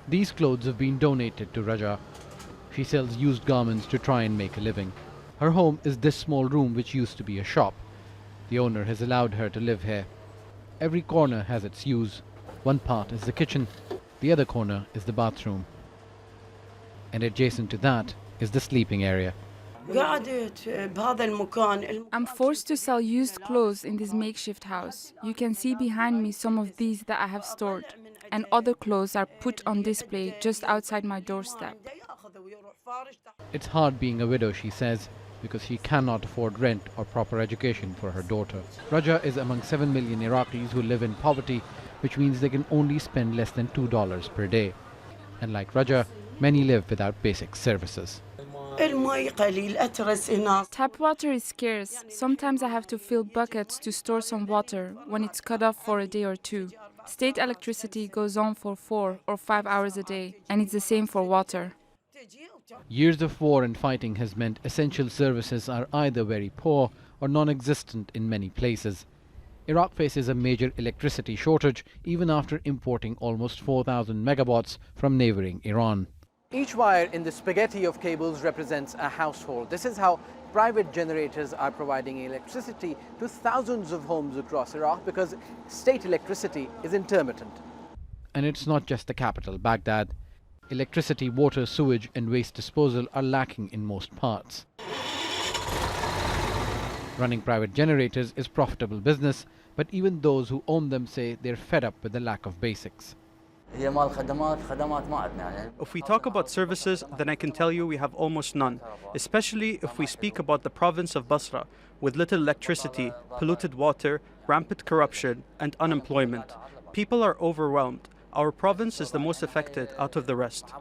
These clothes have been donated to Raja. She sells used garments to try and make a living. Her home is this small room which used to be a shop. The owner has allowed her to live here. Every corner has its use. One part is the kitchen, the other corner is the bathroom. And adjacent to that is the sleeping area. I'm forced to sell used clothes in this makeshift house. You can see behind me some of these that I have stored, and other clothes are put on display just outside my doorstep. It's hard being a widow, she says, because she cannot afford rent or proper education for her daughter. Raja is among 7 million Iraqis who live in poverty, which means they can only spend less than $2 per day. And like Raja, many live without basic services. Tap water is scarce. Sometimes I have to fill buckets to store some water when it's cut off for a day or two. State electricity goes on for 4 or 5 hours a day, and it's the same for water. Years of war and fighting has meant essential services are either very poor or non-existent in many places. Iraq faces a major electricity shortage even after importing almost 4,000 megawatts from neighboring Iran. Each wire in the spaghetti of cables represents a household. This is how private generators are providing electricity to thousands of homes across Iraq because state electricity is intermittent. And it's not just the capital, Baghdad. Electricity, water, sewage and waste disposal are lacking in most parts. Running private generators is profitable business, but even those who own them say they're fed up with the lack of basics. If we talk about services, then I can tell you we have almost none, especially if we speak about the province of Basra, with little electricity, polluted water, rampant corruption, and unemployment. People are overwhelmed. Our province is the most affected out of the rest.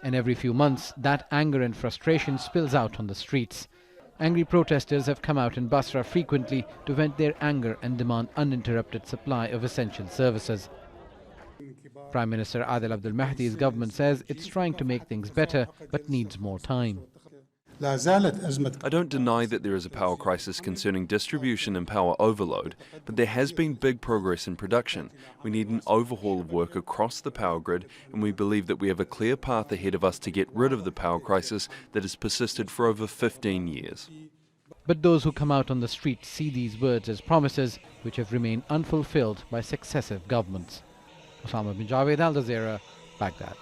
And every few months, that anger and frustration spills out on the streets. Angry protesters have come out in Basra frequently to vent their anger and demand uninterrupted supply of essential services. Prime Minister Adel Abdul Mahdi's government says it's trying to make things better, but needs more time. I don't deny that there is a power crisis concerning distribution and power overload, but there has been big progress in production. We need an overhaul of work across the power grid, and we believe that we have a clear path ahead of us to get rid of the power crisis that has persisted for over 15 years. But those who come out on the street see these words as promises which have remained unfulfilled by successive governments. Osama bin Javaid, Al Jazeera, Baghdad.